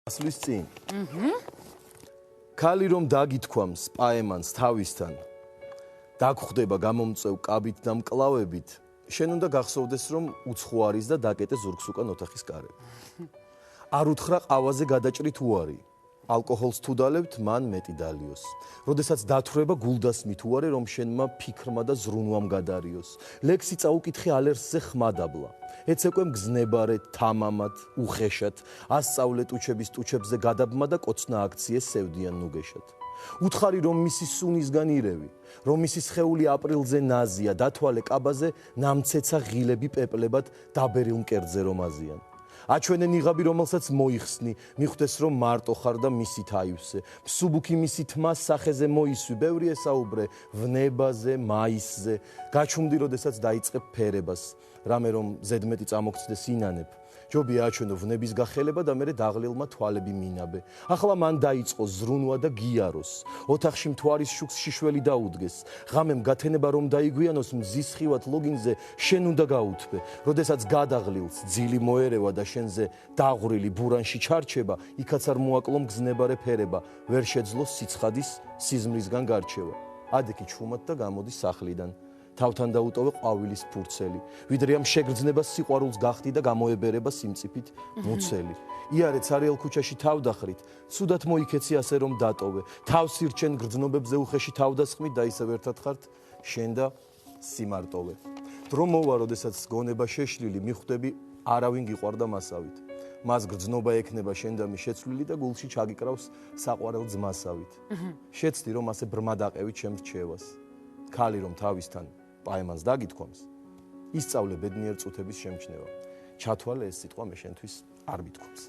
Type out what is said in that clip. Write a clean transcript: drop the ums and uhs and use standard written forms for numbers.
ასლის წინ. ქალი რომ დაგითქვამს პაემანს თავისთან, დაგხვდება გამომწვევ კაბით და მკლავებით, შენ უნდა გახსოვდეს, რომ უცხო არის და დაკეტე ზურგს უკან ოთახის კარები. არ უთხრა ყავაზე გადაჭრით უარი, ალკოჰოლს თუ დალებთ, მან მეტი დალიოს. როდესაც დათვრება გულდას მითუარე, რომ შენმა ფიქრმა და ზრუნვამ გადარიოს. ლექსი წაუკითხე ალერსზე ხმადაბლა. ეცეკვე მგზნებარე, თამამად, უხეშად, ასწავლე ტუჩების ტუჩებზე გადაბმა და კოცნა აქციე სევდიან ნუგეშად. უთხარი რომ მისი სუნისგან ირევი, რომ მისი სხეული აპრილზე ნაზია, დათვალე კაბაზე ნამცეცა ღილები პეპლებად დაბერილ მკერდზე რომ აზიან. აჩვენე ნიღაბი რომელსაც მოიხსნი, მიხვდეს რომ მარტო ხარ და მისით აივსე. მსუბუქი მისი თმას სახეზე მოისვი, ბევრი ესაუბრე ვნებაზე, მაისზე. გაჩუმდი როდესაც დაიწყებ ფერებას, რამე რომ ზედმეტი წამოგცდეს ინანებ. ჯობია აჩვენო ვნების გახელება და მერე დაღლილმა თვალები მინაბე. ახლა მან დაიწყო ზრუნვა და გიაროს. ოთახში მთვარის შუქს შიშველი დაუდგეს. ღამემ გათენება რომ დაიგვიანოს მზის ხივად ლოგინზე შენ უნდა გაუთბე. როდესაც გადაღლილს ძილი მოერევა და შენზე დაღვრილი ბურანში ჩარჩება, იქაც არ მოაკლო მგზნებარე ფერება, ვერ შეძლოს სიცხადის სიზმრისგან გარჩევა. ადექი ჩუმად და გამოდის სახლიდან. თავთან დაუტოვე ყვავილის ფურცელი, ვიდრე ამ შეგრძნებას სიყვარულს გახდი და გამოებერება სიმწიფით მუცელი. იარე ცარიელ ქუჩაში თავდახრით, ცუდად მოიქეცი ასე რომ დატოვე. თავს ირჩენ გრძნობებზე უხეში თავდასხმით და ისევ ერთად ხართ შენ და სიმარტოვე. დრო მოვა, როდესაც გონება შეშლილი, მიხვდები არავინ გიყვარდა მასავით. მას გრძნობა ექნება შენ და მის შეცვლილი და გულში ჩაგიკრავს საყვარელ ძმასავით. შეცდი რომ ასე ბრმად აყევით ჩემს რჩევას. ქალი რომ თავისთან პაემანს დაგითქვამს, ისწავლე ბედნიერ წუთების შემჩნევა. ჩათვალე ეს სიტყვა მე შენთვის არ მithქვამს.